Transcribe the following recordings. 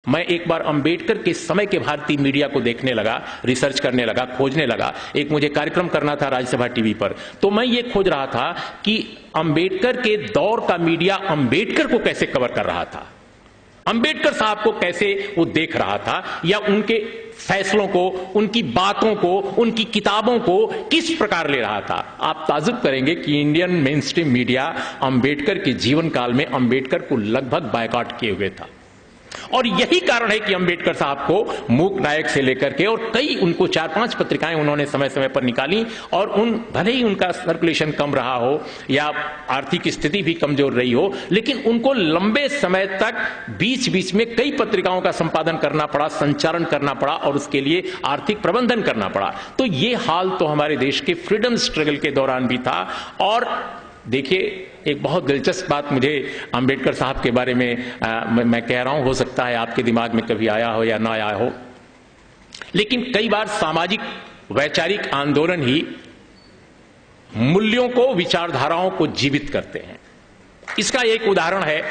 मैं एक बार अंबेडकर के समय के भारतीय मीडिया को देखने लगा, रिसर्च करने लगा, खोजने लगा। एक मुझे कार्यक्रम करना था राज्यसभा टीवी पर, तो मैं ये खोज रहा था कि अंबेडकर के दौर का मीडिया अंबेडकर को कैसे कवर कर रहा था, अंबेडकर साहब को कैसे वो देख रहा था, या उनके फैसलों को, उनकी बातों को, उनकी किताबों को किस प्रकार ले रहा था। आप ताज्जुब करेंगे कि Indian main stream media Ambedkar के जीवन काल में अंबेडकर को लगभग बायकॉट किए हुए था। और यही कारण है कि अंबेडकर साहब को मूक नायक से लेकर के, और कई उनको 4-5 पत्रिकाएं उन्होंने समय समय पर निकाली, और भले ही उनका सर्कुलेशन कम रहा हो या आर्थिक स्थिति भी कमजोर रही हो, लेकिन उनको लंबे समय तक बीच बीच में कई पत्रिकाओं का संपादन करना पड़ा, संचालन करना पड़ा, और उसके लिए आर्थिक प्रबंधन करना पड़ा। तो ये हाल तो हमारे देश के फ्रीडम स्ट्रगल के दौरान भी था। और देखिए, एक बहुत दिलचस्प बात मुझे अंबेडकर साहब के बारे में मैं कह रहा हूं, हो सकता है आपके दिमाग में कभी आया हो या ना आया हो, लेकिन कई बार सामाजिक वैचारिक आंदोलन ही मूल्यों को, विचारधाराओं को जीवित करते हैं। इसका एक उदाहरण है,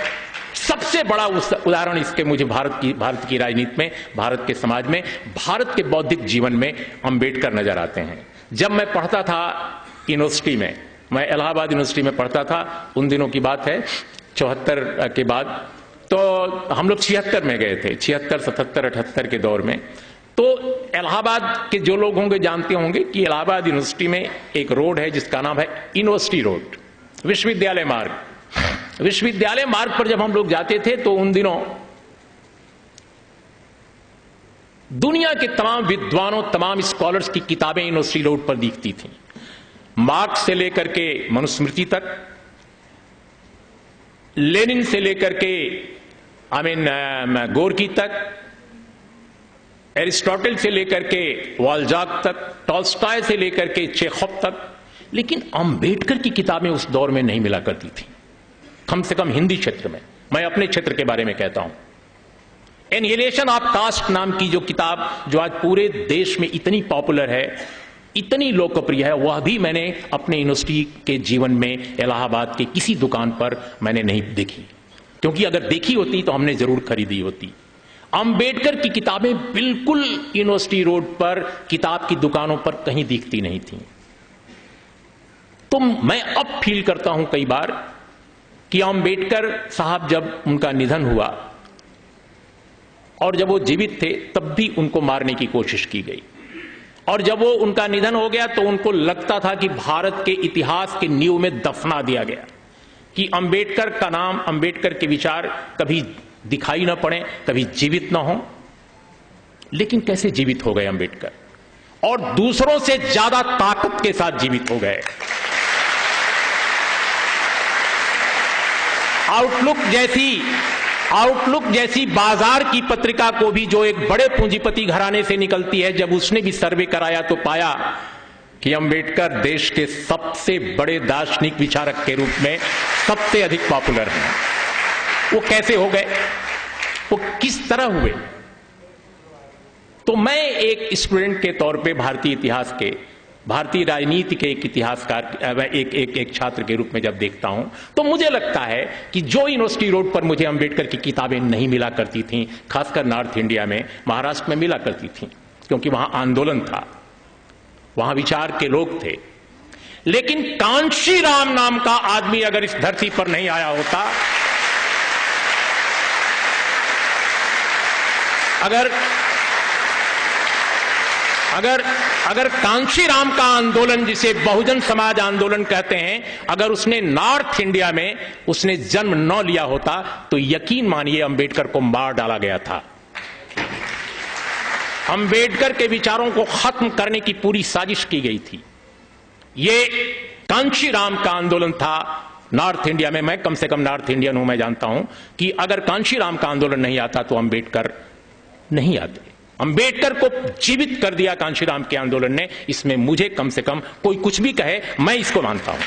सबसे बड़ा उदाहरण इसके मुझे भारत की राजनीति में, भारत के समाज में, भारत के बौद्धिक जीवन में अंबेडकर नजर आते हैं। जब मैं पढ़ता था यूनिवर्सिटी में, मैं इलाहाबाद यूनिवर्सिटी में पढ़ता था, उन दिनों की बात है 74 के बाद, तो हम लोग 76 में गए थे, 76, 77, 78 के दौर में। तो इलाहाबाद के जो लोग होंगे जानते होंगे कि इलाहाबाद यूनिवर्सिटी में एक रोड है जिसका नाम है यूनिवर्सिटी रोड, विश्वविद्यालय मार्ग। विश्वविद्यालय मार्ग पर जब हम लोग जाते थे तो उन दिनों दुनिया के तमाम विद्वानों, तमाम स्कॉलर्स की किताबें यूनिवर्सिटी रोड पर दिखती थीं। मार्क्स से लेकर के मनुस्मृति तक, लेनिन से लेकर के गोरकी तक, एरिस्टोटल से लेकर के वाल्जाक तक, टॉल्स्टॉय से लेकर के चेखव तक। लेकिन अंबेडकर की किताबें उस दौर में नहीं मिला करती थी, कम से कम हिंदी क्षेत्र में। मैं अपने क्षेत्र के बारे में कहता हूं, एनिहिलेशन ऑफ कास्ट नाम की जो किताब, जो आज पूरे देश में इतनी पॉपुलर है, इतनी लोकप्रिय है, वह भी मैंने अपने यूनिवर्सिटी के जीवन में इलाहाबाद के किसी दुकान पर मैंने नहीं देखी, क्योंकि अगर देखी होती तो हमने जरूर खरीदी होती। अंबेडकर की किताबें बिल्कुल यूनिवर्सिटी रोड पर किताब की दुकानों पर कहीं दिखती नहीं थी। तो मैं अब फील करता हूं कई बार कि अंबेडकर साहब जब उनका निधन हुआ और जब वो जीवित थे तब भी उनको मारने की कोशिश की गई, और जब वो उनका निधन हो गया तो उनको लगता था कि भारत के इतिहास के नींव में दफना दिया गया, कि अंबेडकर का नाम, अंबेडकर के विचार कभी दिखाई ना पड़े, कभी जीवित ना हो। लेकिन कैसे जीवित हो गए अंबेडकर, और दूसरों से ज्यादा ताकत के साथ जीवित हो गए। आउटलुक जैसी बाजार की पत्रिका को भी, जो एक बड़े पूंजीपति घराने से निकलती है, जब उसने भी सर्वे कराया तो पाया कि अंबेडकर देश के सबसे बड़े दार्शनिक विचारक के रूप में सबसे अधिक पॉपुलर हैं। वो कैसे हो गए, वो किस तरह हुए? तो मैं एक स्टूडेंट के तौर पे भारतीय इतिहास के, भारतीय राजनीति के एक इतिहासकार, एक छात्र के रूप में जब देखता हूं तो मुझे लगता है कि जो यूनिवर्सिटी रोड पर मुझे अंबेडकर की किताबें नहीं मिला करती थीं, खासकर नॉर्थ इंडिया में, महाराष्ट्र में मिला करती थीं, क्योंकि वहां आंदोलन था, वहां विचार के लोग थे। लेकिन कांशीराम नाम का आदमी अगर इस धरती पर नहीं आया होता, अगर कांशीराम का आंदोलन, जिसे बहुजन समाज आंदोलन कहते हैं, अगर उसने नॉर्थ इंडिया में उसने जन्म न लिया होता तो यकीन मानिए अंबेडकर को मार डाला गया था। अंबेडकर के विचारों को खत्म करने की पूरी साजिश की गई थी। ये कांशीराम का आंदोलन था नॉर्थ इंडिया में। मैं कम से कम नॉर्थ इंडियन हूं, मैं जानता हूं कि अगर कांशीराम का आंदोलन नहीं आता तो अंबेडकर नहीं आते। अंबेडकर को जीवित कर दिया कांशीराम के आंदोलन ने, इसमें मुझे कम से कम, कोई कुछ भी कहे, मैं इसको मानता हूं।